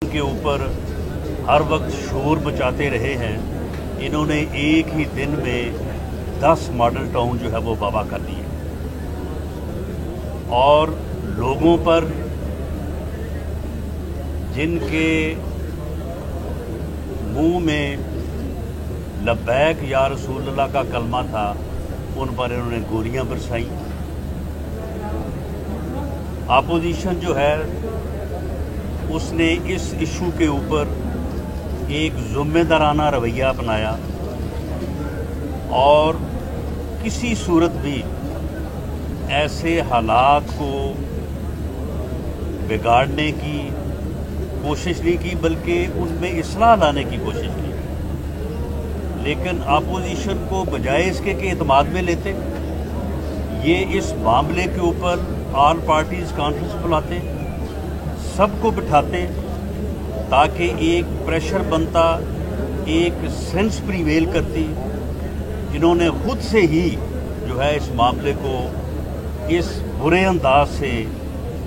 के ऊपर हर वक्त शोर मचाते रहे हैं, इन्होंने एक ही दिन में 10 मॉडल टाउन जो है वो बाबा कर दिए और लोगों पर जिनके मुंह में लब्बैक या रसूलुल्लाह का कलमा था उन पर इन्होंने गोलियां बरसाई। अपोजिशन जो है उसने इस इशू के ऊपर एक ज़िम्मेदाराना रवैया अपनाया और किसी सूरत भी ऐसे हालात को बिगाड़ने की कोशिश नहीं की, बल्कि उनमें इस्लाह लाने की कोशिश की। लेकिन अपोजिशन को बजाय इसके कि एतमाद में लेते, ये इस मामले के ऊपर ऑल पार्टीज़ कॉन्फ्रेंस बुलाते, सबको बिठाते ताकि एक प्रेशर बनता, एक सेंस प्रीवेल करती। इन्होंने खुद से ही जो है इस मामले को इस बुरे अंदाज से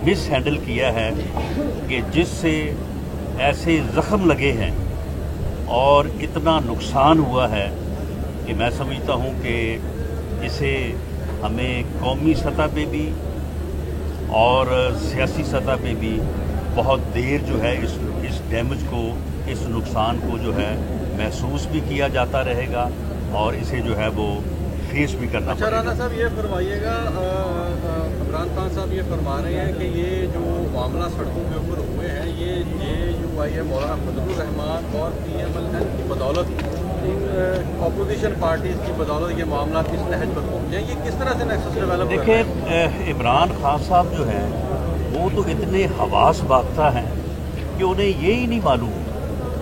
मिस हैंडल किया है कि जिससे ऐसे ज़ख्म लगे हैं और इतना नुकसान हुआ है कि मैं समझता हूँ कि इसे हमें कौमी सतह पे भी और सियासी सतह पे भी बहुत देर जो है इस डैमेज को, इस नुकसान को जो है महसूस भी किया जाता रहेगा और इसे जो है वो फेस भी करना पड़ेगा। राना साहब ये फरमाइएगा, इमरान खान साहब ये फरमा रहे हैं कि ये जो मामला सड़कों के ऊपर हुए हैं ये JUI मौलाना फजलुर रहमान और PMLN की बदौलत, अपोजिशन पार्टीज़ की बदौलत ये मामला किस नहज पर पहुँचे, ये किस तरह से नेक्सस डेवलप? देखिए, इमरान खान साहब जो हैं वो तो इतने हवास बागता हैं कि उन्हें ये ही नहीं मालूम,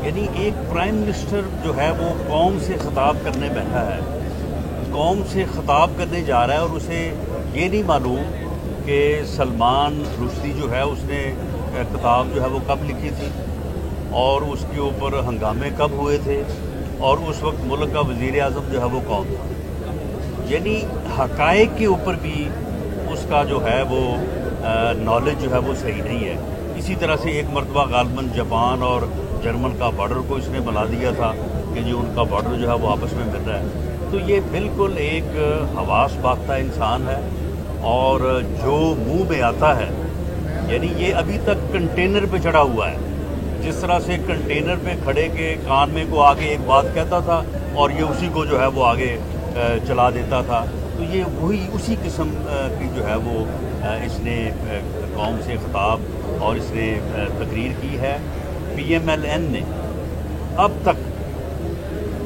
यानी एक प्राइम मिनिस्टर जो है वो कौम से खिताब करने बैठा है, कौम से खिताब करने जा रहा है और उसे ये नहीं मालूम कि सलमान रुश्दी जो है उसने किताब जो है वो कब लिखी थी और उसके ऊपर हंगामे कब हुए थे और उस वक्त मुल्क का वज़ीर आज़म जो है वो कौन था। यानी हक़ाइक़ के ऊपर भी उसका जो है वो नॉलेज जो है वो सही नहीं है। इसी तरह से एक मरतबा गालबन जापान और जर्मन का बॉर्डर को इसने बुला दिया था कि जो उनका बॉर्डर जो है वो आपस में मिल रहा है। तो ये बिल्कुल एक हवास बागता इंसान है और जो मुंह में आता है, यानी ये अभी तक कंटेनर पे चढ़ा हुआ है। जिस तरह से कंटेनर पे खड़े के कान में को आगे एक बात कहता था और ये उसी को जो है वो आगे चला देता था, तो ये वही उसी किस्म की जो है वो इसने कौम से खिताब और इसने तकरीर की है। PMLN ने अब तक,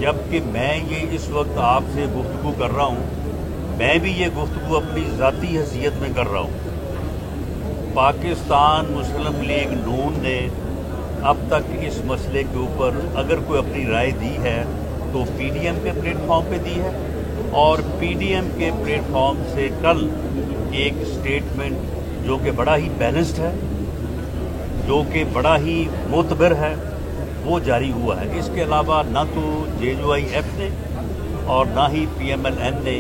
जबकि मैं ये इस वक्त आपसे गुफ्तगू कर रहा हूँ, मैं भी ये गुफ्तगू अपनी ज़ाती हैसियत में कर रहा हूँ, पाकिस्तान मुस्लिम लीग नून ने अब तक इस मसले के ऊपर अगर कोई अपनी राय दी है तो PDM के प्लेटफॉर्म पे दी है और PDM के प्लेटफॉर्म से कल एक स्टेटमेंट जो कि बड़ा ही बैलेंस्ड है, जो कि बड़ा ही मोतबर है, वो जारी हुआ है। इसके अलावा ना तो JUIF ने और ना ही PMLN ने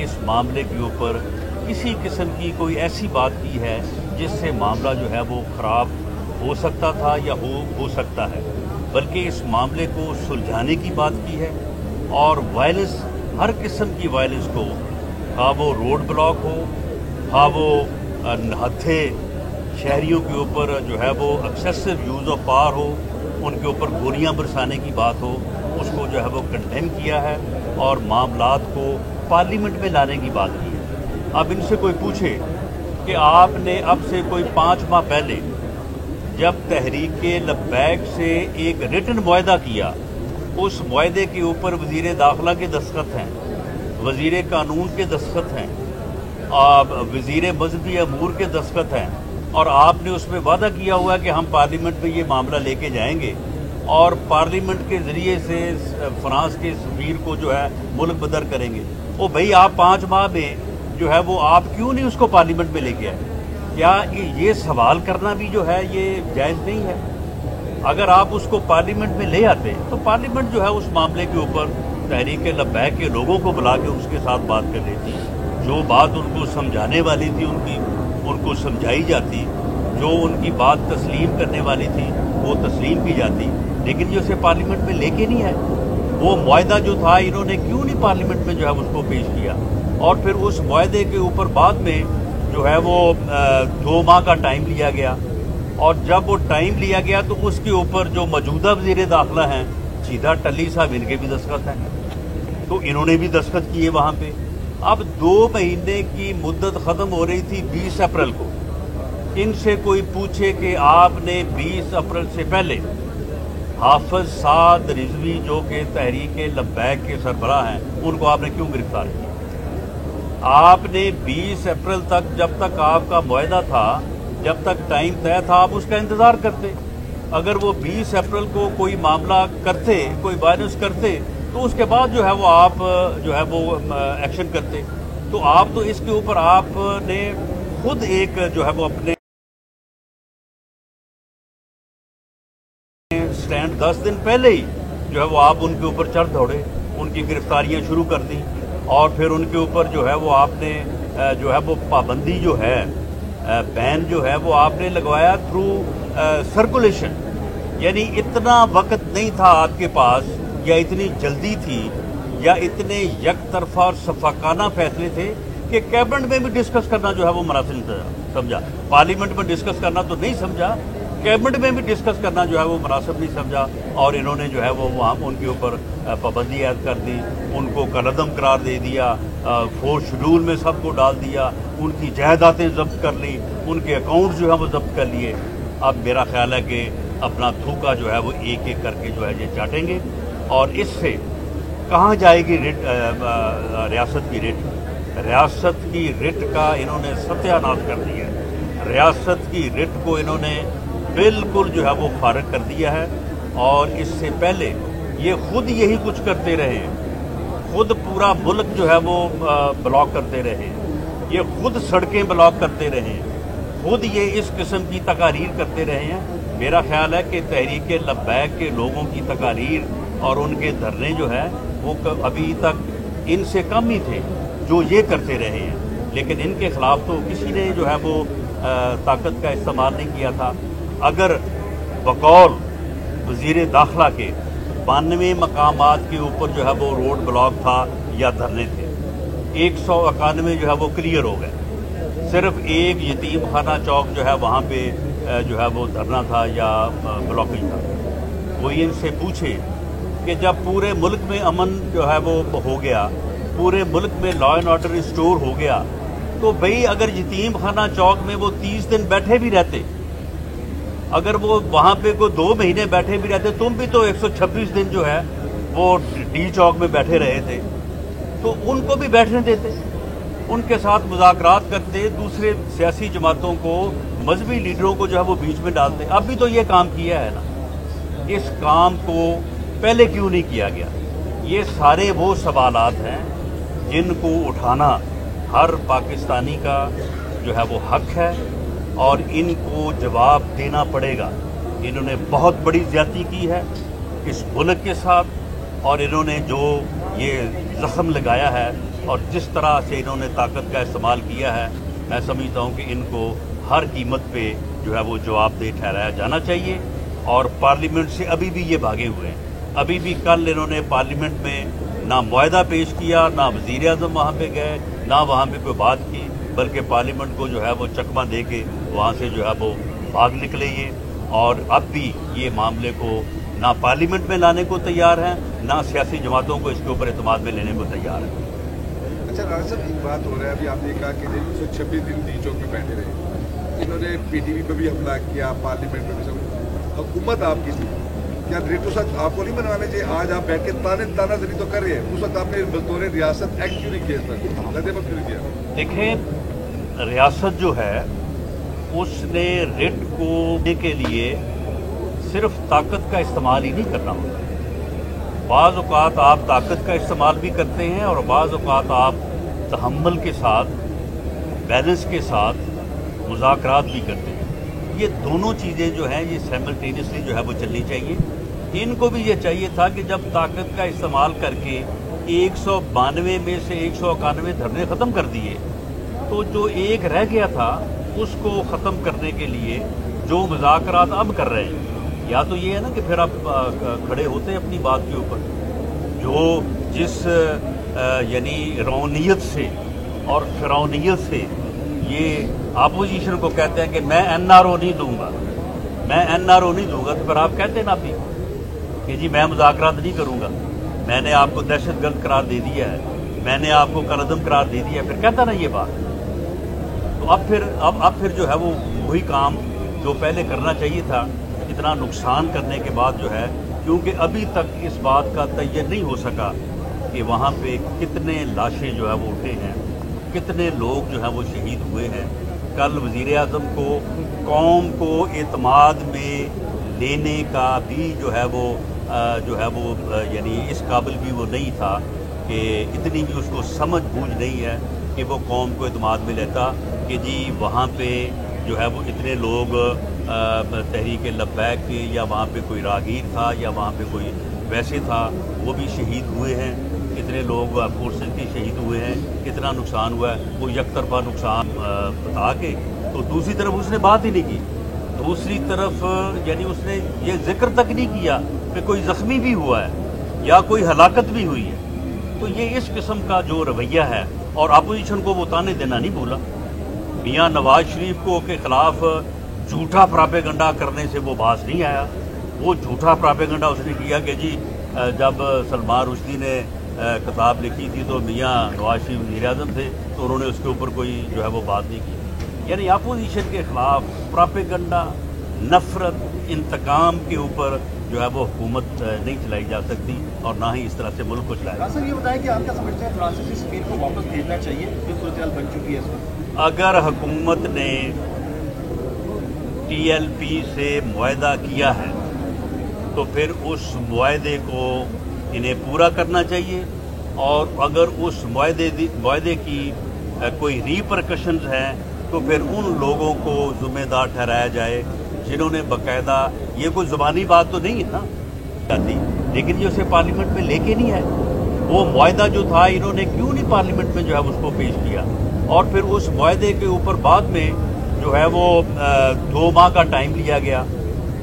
इस मामले के ऊपर किसी किस्म की कोई ऐसी बात की है जिससे मामला जो है वो ख़राब हो सकता था या हो सकता है, बल्कि इस मामले को सुलझाने की बात की है और वायलेंस, हर किस्म की वायलेंस को, हाँ वो रोड ब्लॉक हो, हाँ वो हत्थे शहरियों के ऊपर जो है वो एक्सेसिव यूज़ ऑफ पावर हो, उनके ऊपर गोलियां बरसाने की बात हो, उसको जो है वो कंडेम किया है और मामलात को पार्लियामेंट में लाने की बात की है। अब इनसे कोई पूछे कि आपने अब से कोई 5 माह पहले जब तहरीक लब्बैक से एक रिटन मुआहदा किया, उस मुआहदे के ऊपर वज़ीर दाखिला के दस्तखत हैं, वज़ीर कानून के दस्तखत हैं, वज़ीर मज़हबी अमूर के दस्तखत हैं और आपने उसमें वादा किया हुआ है कि हम पार्लियामेंट में ये मामला लेके जाएंगे और पार्लियामेंट के ज़रिए से फ्रांस के सफ़ीर को जो है मुल्क बदर करेंगे। ओ भाई, आप 5 माह में जो है वो आप क्यों नहीं उसको पार्लियामेंट में लेके आए? क्या ये सवाल करना भी जो है ये जायज़ नहीं है? अगर आप उसको पार्लियामेंट में ले आते तो पार्लियामेंट जो है उस मामले के ऊपर तहरीक लब्बैक के लोगों को बुला के उसके साथ बात कर लेती, जो बात उनको समझाने वाली थी उनको समझाई जाती, जो उनकी बात तस्लीम करने वाली थी वो وہ تسلیم کی جاتی، لیکن یہ اسے پارلیمنٹ میں لے کے نہیں آئے۔ وہ معاہدہ جو تھا انہوں نے کیوں نہیں پارلیمنٹ میں جو ہے اس کو پیش کیا، اور پھر اس معاہدے کے اوپر بعد میں جو ہے وہ 2 ماہ کا ٹائم لیا گیا، اور جب وہ ٹائم لیا گیا تو اس کے اوپر جو موجودہ وزیر داخلہ ہیں سیدھا ٹلی صاحب، ان کے بھی دستخط ہیں، تو انہوں نے بھی دستخط کیے وہاں پہ۔ اب 2 مہینے کی مدت ختم ہو رہی تھی 20 اپریل کو، ان سے کوئی پوچھے کہ آپ نے 20 اپریل سے پہلے حافظ سعد رضوی جو کہ تحریک لبیک کے سربراہ ہیں ان کو آپ نے کیوں گرفتار کیا؟ آپ نے 20 اپریل تک، جب تک آپ کا معاہدہ تھا، جب تک ٹائم طے تھا، آپ اس کا انتظار کرتے۔ اگر وہ 20 اپریل کو کوئی معاملہ کرتے، کوئی وائلنس کرتے، تو اس کے بعد جو ہے وہ آپ جو ہے وہ ایکشن کرتے۔ تو آپ تو اس کے اوپر آپ نے خود ایک جو ہے وہ اپنے سٹینڈ 10 دن پہلے ہی جو ہے وہ آپ ان کے اوپر چڑھ دوڑے، ان کی گرفتاریاں شروع کر دیں، اور پھر ان کے اوپر جو ہے وہ آپ نے جو ہے وہ پابندی جو ہے، بین جو ہے وہ آپ نے لگوایا تھرو سرکولیشن۔ یعنی اتنا وقت نہیں تھا آپ کے پاس، یا اتنی جلدی تھی، یا اتنے یک طرفہ اور شفقانہ فیصلے تھے کہ کیبنٹ میں بھی ڈسکس کرنا جو ہے وہ مناسب نہیں سمجھا، پارلیمنٹ میں ڈسکس کرنا تو نہیں سمجھا، کیبنٹ میں بھی ڈسکس کرنا جو ہے وہ مناسب نہیں سمجھا، اور انہوں نے جو ہے وہ وہاں ان کے اوپر پابندی عائد کر دی، ان کو کالعدم قرار دے دیا، 4 شیڈول میں سب کو ڈال دیا، ان کی جائیدادیں ضبط کر لی، ان کے اکاؤنٹ جو ہے وہ ضبط کر لیے۔ اب میرا خیال ہے کہ اپنا تھوکا جو ہے وہ ایک ایک کر کے جو ہے یہ چاٹیں گے، اور اس سے کہاں جائے گی ریاست کی رٹ؟ ریاست کی رٹ کا انہوں نے ستیہ ناش کر دیا ہے، ریاست کی رٹ کو انہوں نے بالکل جو ہے وہ فارغ کر دیا ہے، اور اس سے پہلے یہ خود یہی کچھ کرتے رہے ہیں، خود پورا ملک جو ہے وہ بلاک کرتے رہے ہیں، یہ خود سڑکیں بلاک کرتے رہے ہیں، خود یہ اس قسم کی تقاریر کرتے رہے ہیں۔ میرا خیال ہے کہ تحریک لبیک کے لوگوں کی تقاریر اور ان کے دھرنے جو ہے وہ ابھی تک ان سے کم ہی تھے جو یہ کرتے رہے ہیں، لیکن ان کے خلاف تو کسی نے جو ہے وہ طاقت کا استعمال نہیں کیا تھا۔ اگر بقول وزیر داخلہ کے 92 مقامات کے اوپر جو ہے وہ روڈ بلاک تھا یا دھرنے تھے، 191 جو ہے وہ کلیئر ہو گئے، صرف ایک یتیم خانہ چوک جو ہے وہاں پہ جو ہے وہ دھرنا تھا یا بلاکیج تھا۔ وہی ان سے پوچھے کہ جب پورے ملک میں امن جو ہے وہ ہو گیا، پورے ملک میں لا اینڈ آرڈر ریسٹور ہو گیا، تو بھئی اگر یتیم خانہ چوک میں وہ 30 دن بیٹھے بھی رہتے، اگر وہ وہاں پہ کوئی 2 مہینے بیٹھے بھی رہتے، تم بھی تو 126 دن جو ہے وہ ڈی چوک میں بیٹھے رہے تھے، تو ان کو بھی بیٹھنے دیتے، ان کے ساتھ مذاکرات کرتے، دوسرے سیاسی جماعتوں کو، مذہبی لیڈروں کو جو ہے وہ بیچ میں ڈالتے۔ اب بھی تو یہ کام کیا ہے نا، اس کام کو پہلے کیوں نہیں کیا گیا؟ یہ سارے وہ سوالات ہیں جن کو اٹھانا ہر پاکستانی کا جو ہے وہ حق ہے، اور ان کو جواب دینا پڑے گا۔ انہوں نے بہت بڑی زیادتی کی ہے اس ملک کے ساتھ، اور انہوں نے جو یہ زخم لگایا ہے اور جس طرح سے انہوں نے طاقت کا استعمال کیا ہے، میں سمجھتا ہوں کہ ان کو ہر قیمت پہ جو ہے وہ جواب دہ ٹھہرایا جانا چاہیے۔ اور پارلیمنٹ سے ابھی بھی یہ بھاگے ہوئے ہیں، ابھی بھی کل انہوں نے پارلیمنٹ میں نہ معاہدہ پیش کیا، نہ وزیر اعظم وہاں پہ گئے، نہ وہاں پہ کوئی بات کی، بلکہ پارلیمنٹ کو جو ہے وہ چکمہ دے کے وہاں سے جو ہے وہ بھاگ نکلے یہ، اور اب بھی یہ معاملے کو نہ پارلیمنٹ میں لانے کو تیار ہیں، نہ سیاسی جماعتوں کو اس کے اوپر اعتماد میں لینے کو تیار ہیں۔ اچھا راجہ صاحب، ایک بات ہو رہا ہے، ابھی آپ نے کہا کہ 126 دن ڈی چوک میں بیٹھے رہے، انہوں نے پی ٹی وی پہ بھی حملہ کیا، پارلیمنٹ میں بھی سب، حکومت آپ کی تھی، کیا ریٹ اس وقت آپ کو نہیں منوانے چاہیے؟ آج آپ بیٹھ کے تانا زنی تو کر رہے ہیں، اس وقت آپ نے بطور ریاست ایکٹ کیوں نہیں کیا، اس پر لدے پر کیوں نہیں کیا؟ دیکھیں، ریاست جو ہے اس نے ریٹ کو دینے کے لیے صرف طاقت کا استعمال ہی نہیں کرنا ہوتا، بعض اوقات آپ طاقت کا استعمال بھی کرتے ہیں، اور بعض اوقات آپ تحمل کے ساتھ، بیلنس کے ساتھ مذاکرات بھی کرتے ہیں۔ یہ دونوں چیزیں جو ہیں یہ سائملٹینیسلی جو ہے وہ چلنی چاہیے۔ ان کو بھی یہ چاہیے تھا کہ جب طاقت کا استعمال کر کے 192 میں سے 191 دھرنے ختم کر دیے، تو جو ایک رہ گیا تھا اس کو ختم کرنے کے لیے جو مذاکرات اب کر رہے ہیں، या तो ये है ना कि फिर आप खड़े होते हैं अपनी बात के ऊपर, जो जिस यानी रौनियत से और फिरौनियत से ये अपोजिशन को कहते हैं कि मैं NRO नहीं दूंगा, मैं NRO नहीं दूंगा, तो फिर आप कहते ना भी कि जी मैं मुज़ाकरात नहीं करूंगा, मैंने आपको दहशतगर्द करार दे दिया है, मैंने आपको कलअदम करार दे दिया है, फिर कहता ना ये बात। तो अब फिर जो है वो वही काम जो पहले करना चाहिए था, इतना नुकसान करने के बाद जो है, क्योंकि अभी तक इस बात का तयन नहीं हो सका कि वहाँ पे कितने लाशें जो है वो उठे हैं, कितने लोग जो है वो शहीद हुए हैं। कल वज़ीर आज़म को कौम को एतमाद में लेने का भी जो है वो यानी इस काबिल भी वो नहीं था कि इतनी भी उसको समझ बूझ नहीं है कि वो कौम को एतमाद में लेता कि जी वहाँ पे जो है वो इतने लोग तहरीक लब्बैक के या वहाँ पे कोई राहगीर था या वहाँ पे कोई वैसे था, वो भी शहीद हुए हैं, कितने लोग फोर्सेस के शहीद हुए हैं, कितना नुकसान हुआ है। वो एक तरफा नुकसान बता के तो दूसरी तरफ उसने बात ही नहीं की, दूसरी तरफ यानी उसने ये जिक्र तक नहीं किया कि कोई ज़ख्मी भी हुआ है या कोई हलाकत भी हुई है। तो ये इस किस्म का जो रवैया है, और अपोजिशन को वो ताने देना नहीं भूला। मियाँ नवाज शरीफ को के ख़िलाफ़ झूठा प्रोपेगेंडा करने से वो बाज नहीं आया। वो झूठा प्रोपेगेंडा उसने किया कि जी जब सलमान रुश्दी ने किताब लिखी थी तो मियाँ नवाज शरीफ वज़ीर आज़म थे, तो उन्होंने उसके ऊपर कोई जो है वो बात नहीं की। यानी अपोजिशन के ख़िलाफ़ प्रोपेगेंडा, नफ़रत, इंतकाम के ऊपर जो है वो हुकूमत नहीं चलाई जा सकती, और ना ही इस तरह से मुल्क को चलाया। सर ये बताएं कि आप क्या समझते हैं फ्रांसीसी सफ़ीर को वापस भेजना चाहिए, जो सूरत बन चुकी है इसमें? अगर हुकूमत ने TLP से मुआहदा किया है तो फिर उस मुआहदे को इन्हें पूरा करना चाहिए, और अगर उस मुआहदे की कोई रिपरकशंस हैं तो फिर उन लोगों को ज़िम्मेदार ठहराया जाए जिन्होंने बाकायदा, ये कोई ज़ुबानी बात तो नहीं है ना जाती, लेकिन ये उसे पार्लियामेंट में लेके नहीं है। वो मुआहदा जो था इन्होंने क्यों नहीं पार्लियामेंट में जो है उसको पेश किया, और फिर उस मुआहदे के ऊपर बाद में जो है वो 2 माह का टाइम लिया गया,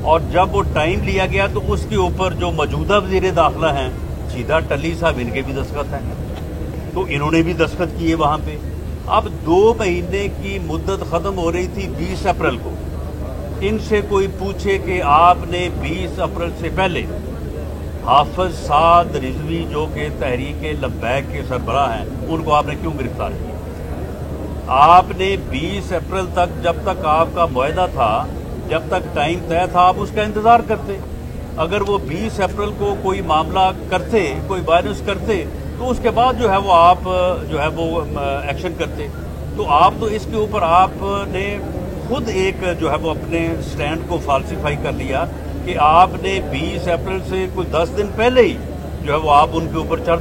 और जब वो टाइम लिया गया तो उसके ऊपर जो मौजूदा वज़ीर दाखिला हैं सीधा टली साहब, इनके भी दस्तखत हैं, तो इन्होंने भी दस्तखत किए वहाँ पे। अब 2 महीने की मुद्दत ख़त्म हो रही थी 20 अप्रैल को, इनसे कोई पूछे कि आपने 20 अप्रैल से पहले हाफिज साद रिजवी जो कि तहरीक लब्बैक के सरबराह हैं, उनको आपने क्यों गिरफ्तार किया? आपने 20 अप्रैल तक, जब तक आपका मुआहदा था, जब तक टाइम तय था, आप उसका इंतज़ार करते। अगर वो 20 अप्रैल को कोई मामला करते, कोई वायलेंस करते, तो उसके बाद जो है वो आप जो है वो एक्शन करते। तो आप तो इसके ऊपर आपने खुद एक जो है वो अपने स्टैंड को फाल्सिफाई कर लिया कि आपने 20 अप्रैल से कुछ 10 दिन पहले ही जो है वो आप उनके ऊपर चढ़